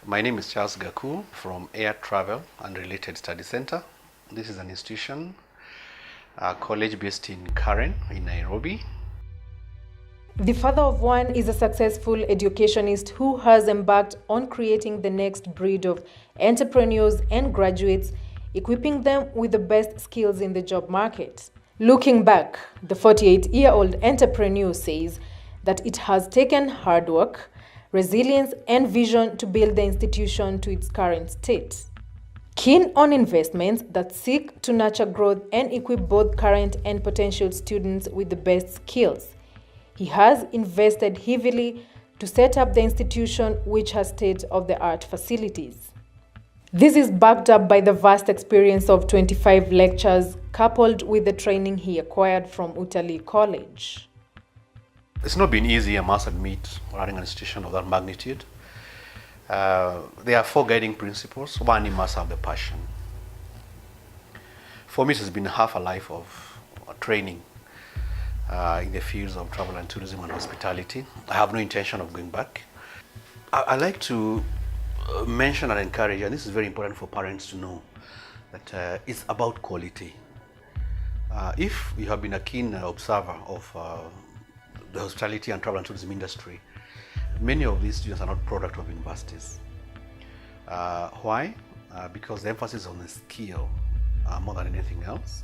My name is Charles Gaku from Air Travel and Related Study Center. This is an institution, a college based in Karen in Nairobi. The father of one is a successful educationist who has embarked on creating the next breed of entrepreneurs and graduates, equipping them with the best skills in the job market. Looking back, the 48-year-old entrepreneur says that it has taken hard work, resilience, and vision to build the institution to its current state. Keen on investments that seek to nurture growth and equip both current and potential students with the best skills, he has invested heavily to set up the institution, which has state-of-the-art facilities. This is backed up by the vast experience of 25 lectures, coupled with the training he acquired from Utalii College. It's not been easy, I must admit, running an institution of that magnitude. There are 4 guiding principles. One, you must have the passion. For me, it has been half a life of training in the fields of travel and tourism and hospitality. I have no intention of going back. I like to mention and encourage, and this is very important for parents to know, that it's about quality. If you have been a keen observer of the hospitality and travel and tourism industry, many of these students are not product of universities. Why? Because the emphasis is on the skill more than anything else.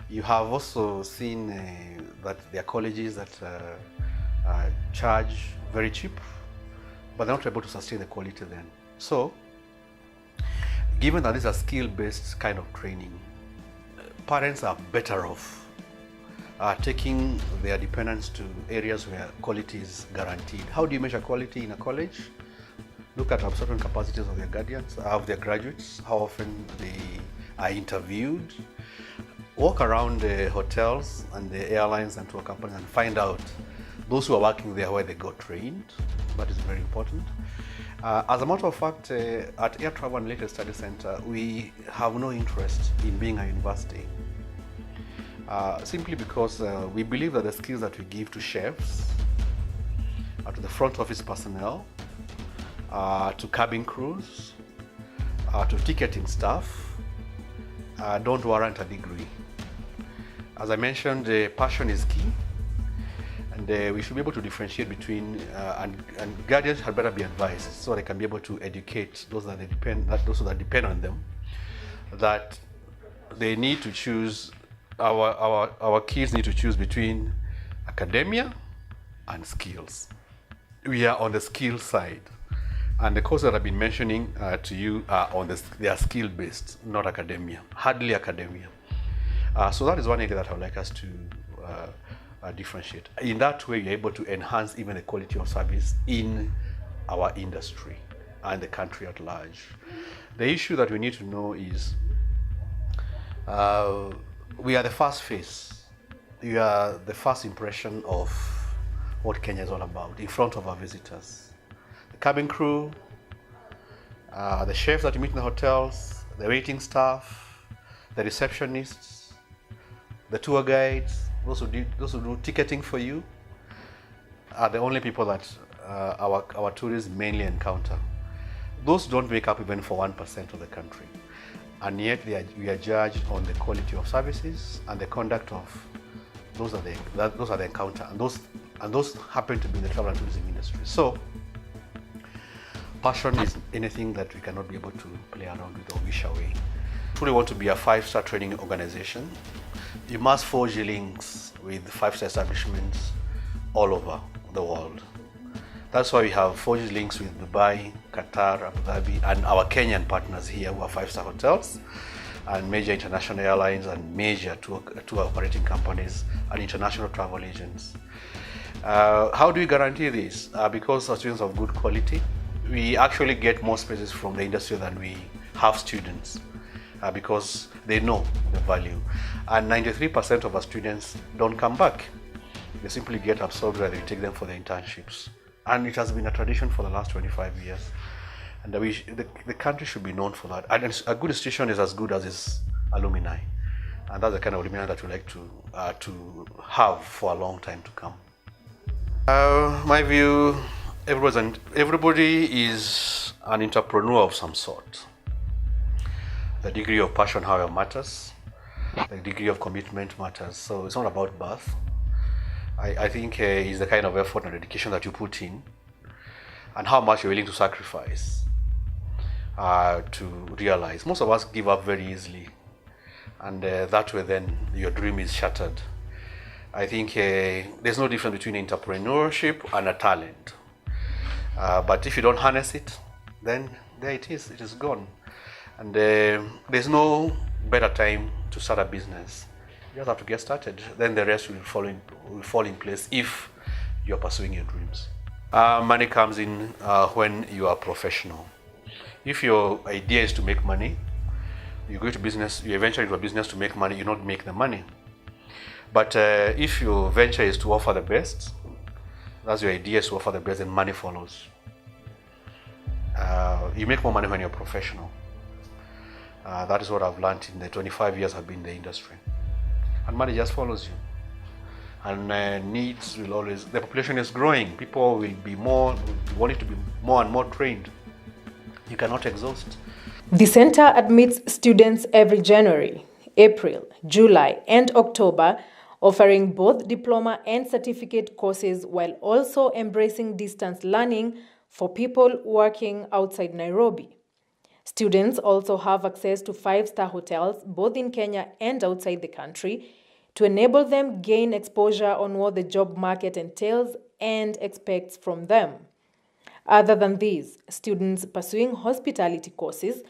You have also seen that there are colleges that charge very cheap, but they're not able to sustain the quality then. So, given that this is a skill-based kind of training, parents are better off taking their dependents to areas where quality is guaranteed. How do you measure quality in a college? Look at absorption capacities of their guardians, of their graduates, how often they are interviewed. Walk around the hotels and the airlines and tour companies and find out those who are working there where they got trained. That is very important. As a matter of fact, at Air Travel and Related Study Center, we have no interest in being a university. Simply because we believe that the skills that we give to chefs, to the front office personnel, to cabin crews, to ticketing staff, don't warrant a degree. As I mentioned, passion is key, and we should be able to differentiate between, and guardians had better be advised so they can be able to educate those that depend on them, that they need to choose. Our kids need to choose between academia and skills. We are on the skill side, and the courses that I've been mentioning to you are they are skill based, not academia, hardly academia. So that is one area that I would like us to differentiate. In that way, you're able to enhance even the quality of service in our industry and the country at large. The issue that we need to know is we are the first face. We are the first impression of what Kenya is all about in front of our visitors. The cabin crew, the chefs that you meet in the hotels, the waiting staff, the receptionists, the tour guides, those who do ticketing for you, are the only people that our tourists mainly encounter. Those don't make up even for 1% of the country. And yet we are judged on the quality of services and the conduct of those are the encounter, and those happen to be in the travel and tourism industry. So passion is anything that we cannot be able to play around with or wish away. If we want to be a 5-star training organization, you must forge links with 5-star establishments all over the world. That's why we have forged links with Dubai, Qatar, Abu Dhabi, and our Kenyan partners here who are 5-star hotels and major international airlines and major tour operating companies and international travel agents. How do we guarantee this? Because our students of good quality, we actually get more spaces from the industry than we have students because they know the value. And 93% of our students don't come back. They simply get absorbed where we take them for the internships. And it has been a tradition for the last 25 years. And the country should be known for that. And a good institution is as good as its alumni. And that's the kind of luminaire that we like to have for a long time to come. My view, everybody is an entrepreneur of some sort. The degree of passion, however, matters. The degree of commitment matters. So it's not about birth. I think it's the kind of effort and dedication that you put in and how much you're willing to sacrifice to realize. Most of us give up very easily, and that way then your dream is shattered. I think there's no difference between entrepreneurship and a talent. But if you don't harness it, then there it is gone. And there's no better time to start a business. You just have to get started. Then the rest will fall in place if you're pursuing your dreams. Money comes in when you are professional. If your idea is to make money, you go to business, you venture into a business to make money, you not make the money. But if your venture is to offer the best, that's your idea, is to offer the best, then money follows. You make more money when you're professional. That is what I've learned in the 25 years I've been in the industry. And money just follows you. And needs will always, the population is growing. People will be wanting to be more and more trained. You cannot exhaust. The center admits students every January, April, July, and October, offering both diploma and certificate courses while also embracing distance learning for people working outside Nairobi. Students also have access to 5-star hotels both in Kenya and outside the country to enable them gain exposure on what the job market entails and expects from them. Other than these, students pursuing hospitality courses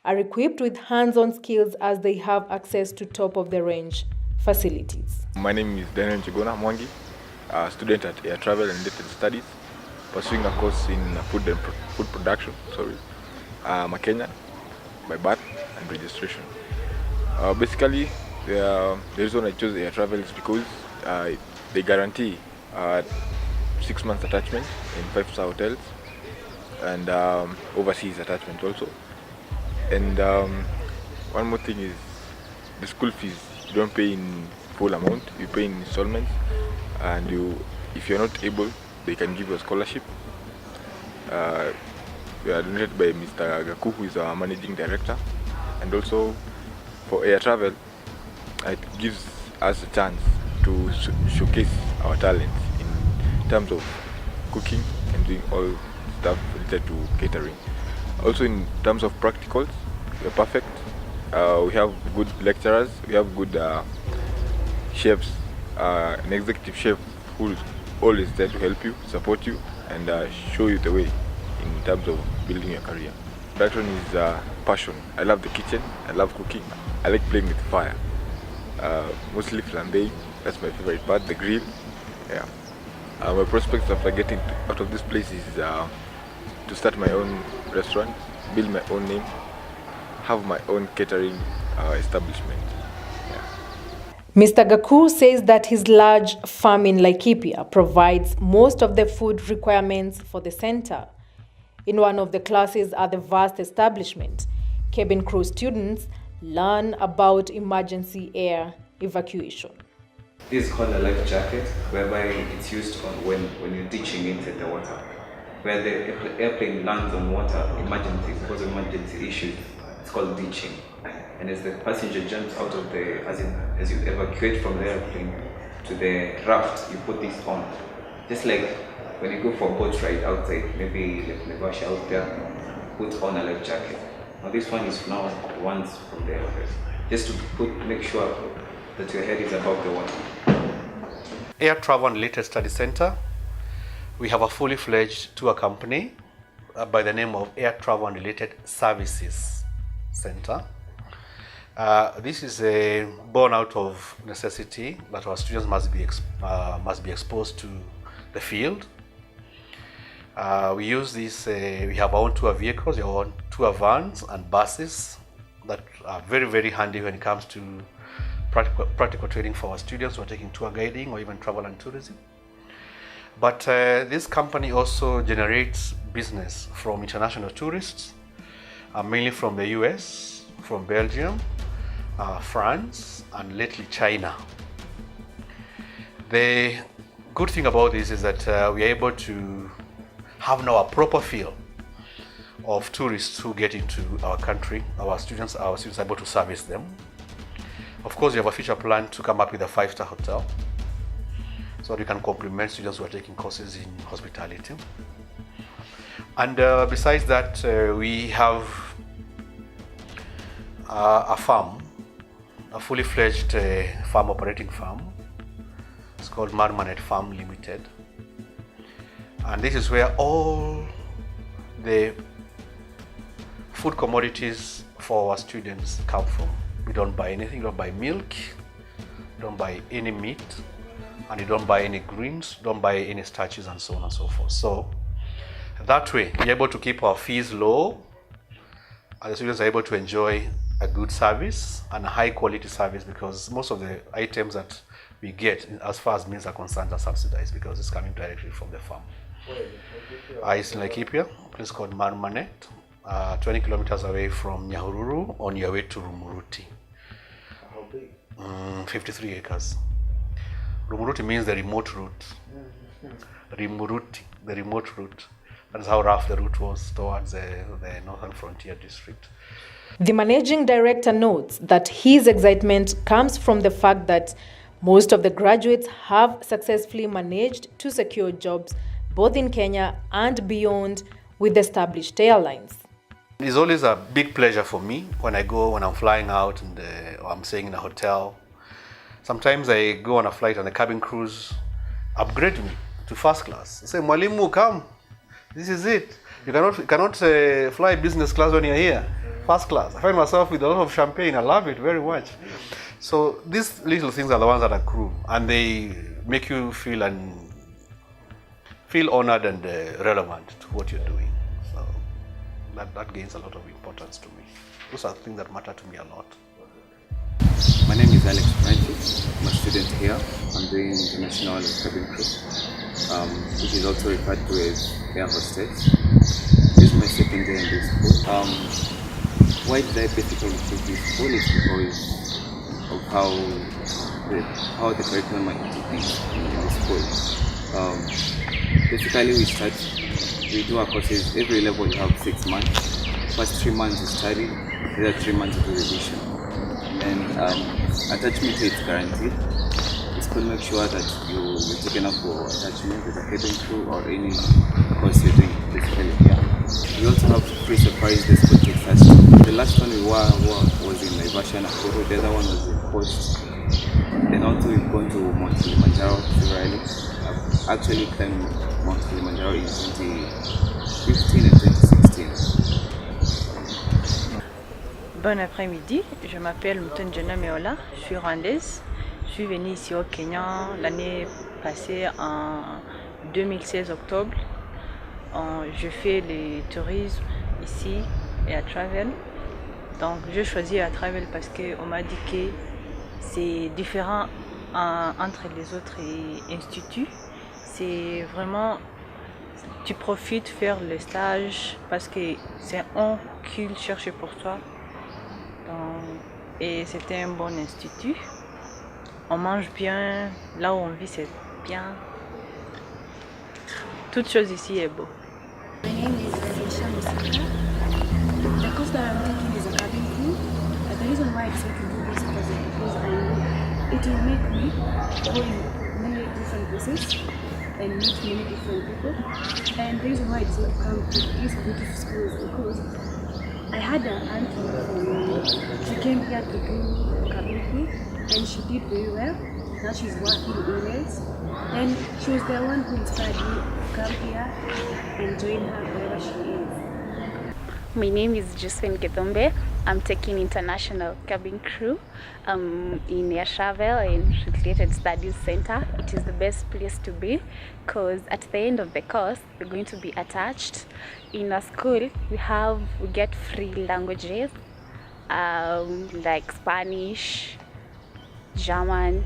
are equipped with hands-on skills as they have access to top-of-the-range facilities. My name is Daniel Chigona Mwangi, a student at Air Travel and Related Studies, pursuing a course in food production, I'm Kenyan by birth and registration. Basically, the reason I chose Air Travel is because they guarantee 6 months attachment in 5-star hotels and overseas attachment also. And one more thing is the school fees. You don't pay in full amount, you pay in installments, and if you're not able, they can give you a scholarship. We are donated by Mr. Gaku, who is our managing director, and also for Air Travel, it gives us a chance to showcase our talents in terms of cooking and doing all stuff related to catering. Also in terms of practicals, we're perfect. We have good lecturers, we have good chefs, an executive chef who is always there to help you, support you, and show you the way in terms of building your career. Production is passion. I love the kitchen, I love cooking, I like playing with fire. Mostly flambeing, that's my favorite part, the grill. Yeah. My prospects after getting out of this place is to start my own restaurant, build my own name, have my own catering establishment. Yeah. Mr. Gaku says that his large farm in Laikipia provides most of the food requirements for the center. In one of the classes at the vast establishment, cabin crew students learn about emergency air evacuation. This is called a life jacket, whereby it's used on when you're ditching into the water. Where the airplane lands on water, because of emergency issues, it's called ditching. And as the passenger jumps out of as you evacuate from the airplane to the raft, you put this on. Just like when you go for a boat ride outside, maybe like Naivasha out there, put on a life jacket. Now this one is now once from the airplane, just to make sure that your head is above the water. Air Travel and Related Study Center. We have a fully fledged tour company by the name of Air Travel and Related Services Center. This is born out of necessity that our students must be exposed to the field. We use this, we have our own tour vehicles, our own tour vans and buses that are very, very handy when it comes to practical training for our students who are taking tour guiding or even travel and tourism. But this company also generates business from international tourists, mainly from the US, from Belgium, France, and lately China. The good thing about this is that we are able to have now a proper feel of tourists who get into our country. Our students are able to service them. Of course, we have a future plan to come up with a 5-star hotel so that we can complement students who are taking courses in hospitality. And besides that, we have a farm, a fully fledged farm operating farm. It's called Marmanet Farm Limited. And this is where all the food commodities for our students come from. We don't buy anything, we don't buy milk, we don't buy any meat, and you don't buy any greens, don't buy any starches, and so on and so forth. So that way, we're able to keep our fees low, and the students are able to enjoy a good service and a high quality service, because most of the items that we get, as far as meals are concerned, are subsidized because it's coming directly from the farm. It's in Laikipia, a place called Marmanet, 20 kilometers away from Nyahururu on your way to Rumuruti. How big? 53 acres. Rumuruti means the remote route. Rimuruti, the remote route. That's how rough the route was towards the Northern Frontier District. The managing director notes that his excitement comes from the fact that most of the graduates have successfully managed to secure jobs both in Kenya and beyond with established airlines. It's always a big pleasure for me when I'm flying out and or I'm staying in a hotel. Sometimes I go on a flight and the cabin crews upgrade me to first class. They say, Mwalimu, come. This is it. You cannot fly business class when you're here. First class. I find myself with a lot of champagne. I love it very much. So these little things are the ones that accrue, and they make you feel honored and relevant to what you're doing. So that gains a lot of importance to me. Those are things that matter to me a lot. My name is Alex Francis. I'm a student here. I'm doing international cabin crew, which is also referred to as air hostess. This is my second day in this school. Why did I basically choose this school is because of how the curriculum is in the school. Basically, we do our courses every level. We have 6 months. First 3 months is study, the other 3 months is revision. And attachment is guaranteed. The school makes sure that you're taken up for attachment with a cabin crew or any course you're doing basically here. We also have free safaris the school takes us to. The last one we were was in Naivasha, Nakuru. The other one was in Post. Then also we've gone to Mount Kilimanjaro severally. I've actually climbed Mount Kilimanjaro in 2015 and 2016. Bon après-midi, je m'appelle Mutunjena Meola, je suis rwandaise. Je suis venue ici au Kenya l'année passée en 2016 octobre. Je fais le tourisme ici et à Travel. Donc j'ai choisi à Travel parce qu'on m'a dit que c'est différent entre les autres instituts. C'est vraiment, tu profites faire le stage parce que c'est eux qui cherchent pour toi. Et c'était un bon institut. On mange bien, là où on vit c'est bien. Toute chose ici est beau. My name is Aisha Musika. The course that I'm taking is a cabin crew. The reason why I decided to do this is because I know it will make me go in many different places and meet many different people. And the reason why I decided to come to this beautiful school is because I had an aunt who she came here to do cabin crew and she did very well. Now she's working in Wales. And she was the one who inspired me to come here and join her wherever she is. My name is Josephine Gedombe. I'm taking international cabin crew in Air Travel and Related Studies Center. It is the best place to be because at the end of the course, we're going to be attached. In a school, we get free languages like Spanish, German,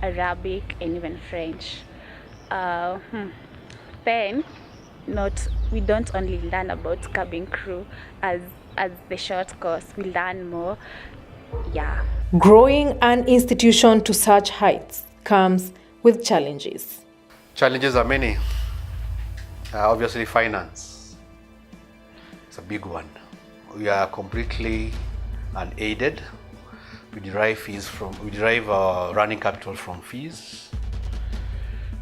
Arabic, and even French. Then, we don't only learn about cabin crew as the short course. We learn more Yeah. Growing an institution to such heights comes with challenges. Challenges are many. Obviously, finance. It's a big one. We are completely unaided. We derive our running capital from fees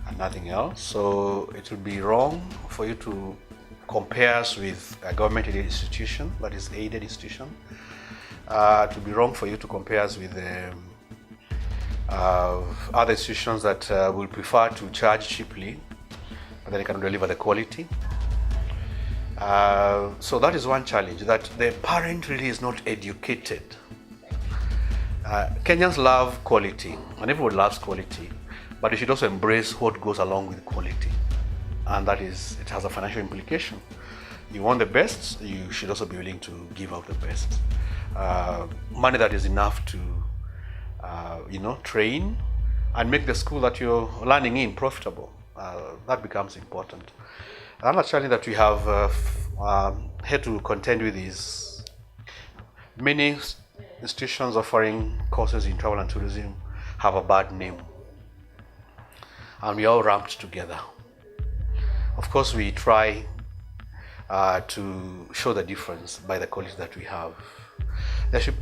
and nothing else. So it would be wrong for you to compare us with a government-aided institution, that is aided institution. It would be wrong for you to compare us with other institutions that will prefer to charge cheaply, but then they can deliver the quality. So that is one challenge, that the parent really is not educated. Kenyans love quality, and everyone loves quality, but you should also embrace what goes along with quality, and that is, it has a financial implication. You want the best, you should also be willing to give out the best. Money that is enough to train and make the school that you're learning in profitable. That becomes important. Another challenge that we have had to contend with is many institutions offering courses in travel and tourism have a bad name, and we all ramped together. Of course, we try to show the difference by the quality that we have.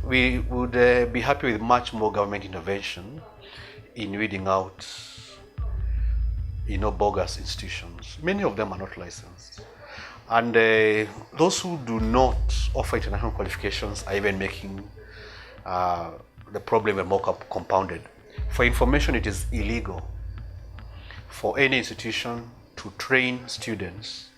We would be happy with much more government intervention in weeding out, bogus institutions. Many of them are not licensed, and those who do not offer international qualifications are even making the problem more compounded. For information, it is illegal for any institution to train students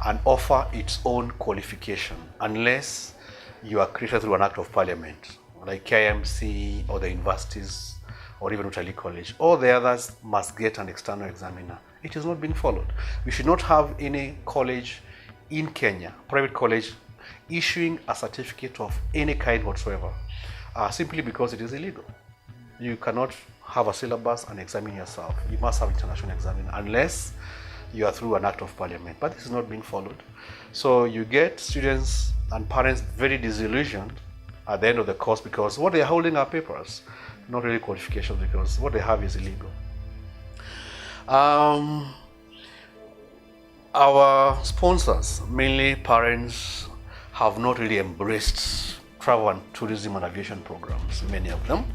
and offer its own qualification unless you are created through an act of parliament, like KIMC or the universities or even Utalii College. All the others must get an external examiner. It has not been followed. We should not have any college in Kenya, private college, issuing a certificate of any kind whatsoever, simply because it is illegal. You cannot have a syllabus and examine yourself. You must have international examiner unless you are through an act of parliament, but this is not being followed. So you get students and parents very disillusioned at the end of the course because what they are holding are papers, not really qualifications, because what they have is illegal. Our sponsors, mainly parents, have not really embraced travel and tourism and aviation programs, many of them,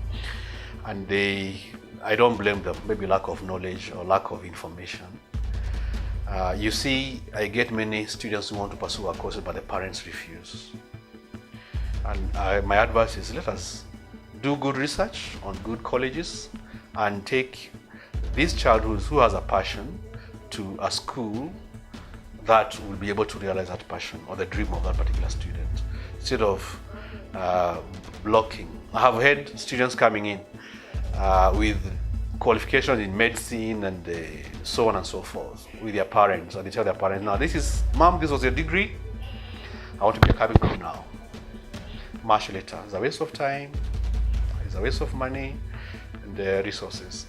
and I don't blame them, maybe lack of knowledge or lack of information. You see, I get many students who want to pursue our courses, but the parents refuse. And my advice is, let us do good research on good colleges and take this child who has a passion to a school that will be able to realize that passion or the dream of that particular student, instead of blocking. I have had students coming in with qualifications in medicine and so on and so forth with their parents, and they tell their parents, now Mom, this was your degree, I want to be a cabin crew now. Much later. It's a waste of time, it's a waste of money and resources,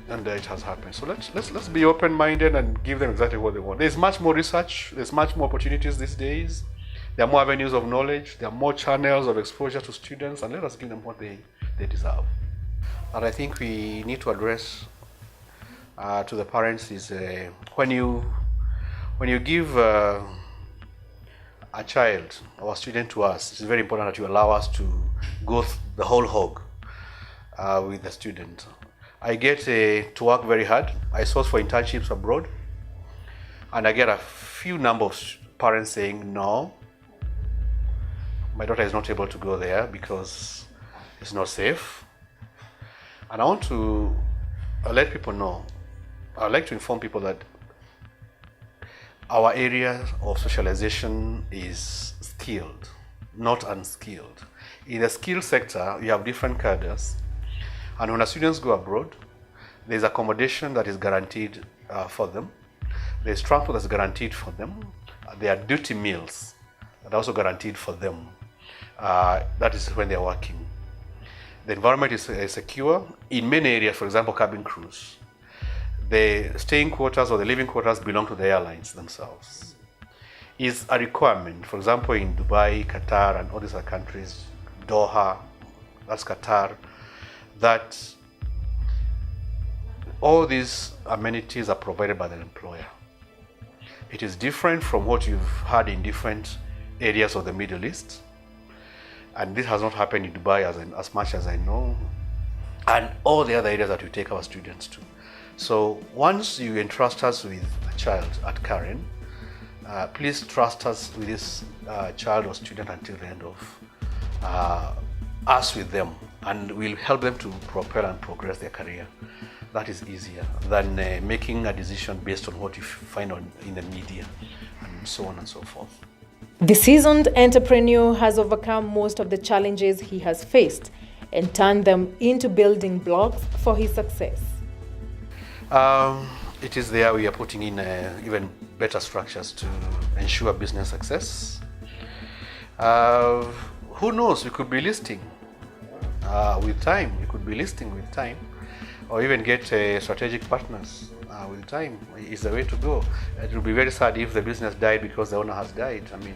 and it has happened. So let's be open-minded and give them exactly what they want. There's much more research, there's much more opportunities these days, there are more avenues of knowledge, there are more channels of exposure to students, and let us give them what they deserve. And I think we need to address to the parents is when you give a child or a student to us, it's very important that you allow us to go the whole hog with the student. I get to work very hard. I source for internships abroad, and I get a few number of parents saying, no, my daughter is not able to go there because it's not safe. And I want to let people know, I'd like to inform people that our area of socialization is skilled, not unskilled. In the skilled sector, you have different cadres, and when our students go abroad, there's accommodation that is guaranteed for them, there's transport that's guaranteed for them, there are duty meals that are also guaranteed for them. That is when they're working. The environment is secure. In many areas, for example, cabin crews, the staying quarters or the living quarters belong to the airlines themselves. It's a requirement. For example, in Dubai, Qatar, and all these other countries, Doha, that's Qatar, that all these amenities are provided by the employer. It is different from what you've had in different areas of the Middle East. And this has not happened in Dubai as much as I know, and all the other areas that we take our students to. So once you entrust us with a child at Karen, please trust us with this child or student until the end of us with them, and we'll help them to propel and progress their career. That is easier than making a decision based on what you find in the media and so on and so forth. The seasoned entrepreneur has overcome most of the challenges he has faced and turned them into building blocks for his success. It is there we are putting in even better structures to ensure business success. Who knows, we could be listing with time. We could be listing with time, or even get strategic partners with time is the way to go. It would be very sad if the business died because the owner has died. I mean,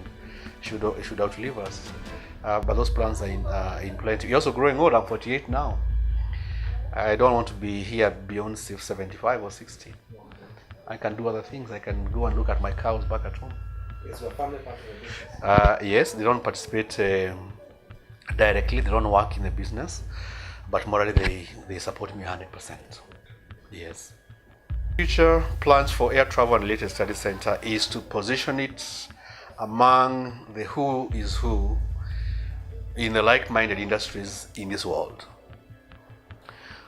should outlive us. But those plans are in plenty. We're also growing old. I'm 48 now. I don't want to be here beyond 75 or 60. I can do other things. I can go and look at my cows back at home. Is your family part of the business? Yes, they don't participate directly. They don't work in the business, but morally they support me 100%. Yes. Future plans for Air Travel and Related Studies Center is to position it among the who is who in the like-minded industries in this world.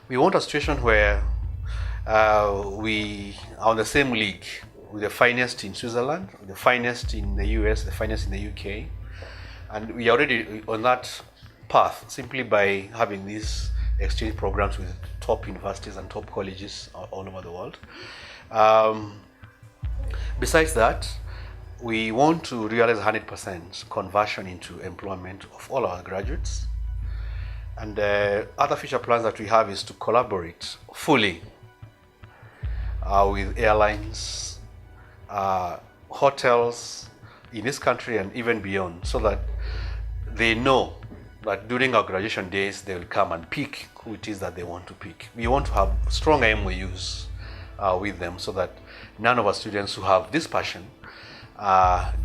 We want a situation where we are on the same league with the finest in Switzerland, the finest in the US, the finest in the UK, and we are already on that path simply by having these exchange programs with top universities and top colleges all over the world. Besides that, we want to realize 100% conversion into employment of all our graduates. And other future plans that we have is to collaborate fully with airlines, hotels in this country and even beyond, so that they know that during our graduation days they will come and pick who it is that they want to pick. We want to have strong MOUs with them so that none of our students who have this passion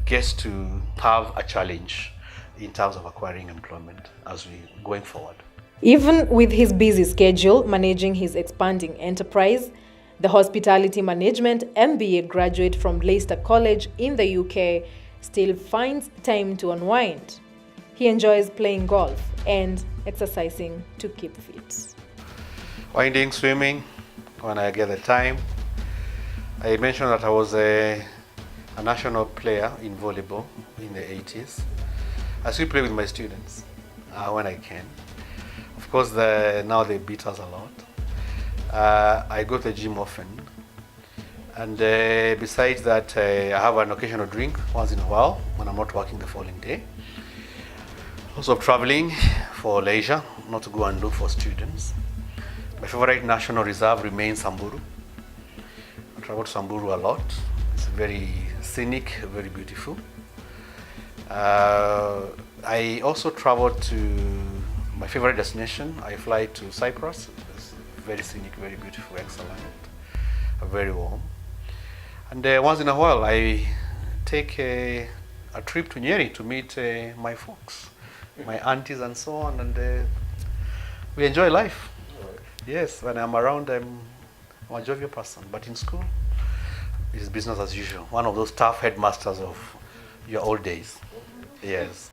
gets to have a challenge in terms of acquiring employment as we going forward. Even with his busy schedule managing his expanding enterprise, the hospitality management MBA graduate from Leicester College in the UK still finds time to unwind. He enjoys playing golf and exercising to keep fit. Winding, swimming, when I get the time. I mentioned that I was a national player in volleyball in the 80s. I still play with my students when I can. Of course, now they beat us a lot. I go to the gym often. And besides that, I have an occasional drink once in a while when I'm not working the following day. Also traveling for leisure, not to go and look for students. My favorite national reserve remains Samburu. I travel to Samburu a lot. It's very scenic, very beautiful. I also travel to my favorite destination. I fly to Cyprus. It's very scenic, very beautiful, excellent, very warm. And once in a while, I take a trip to Nyeri to meet my folks, my aunties and so on, and we enjoy life. Yes, when I'm around, I'm a jovial person, but in school, it's business as usual. One of those tough headmasters of your old days. Yes.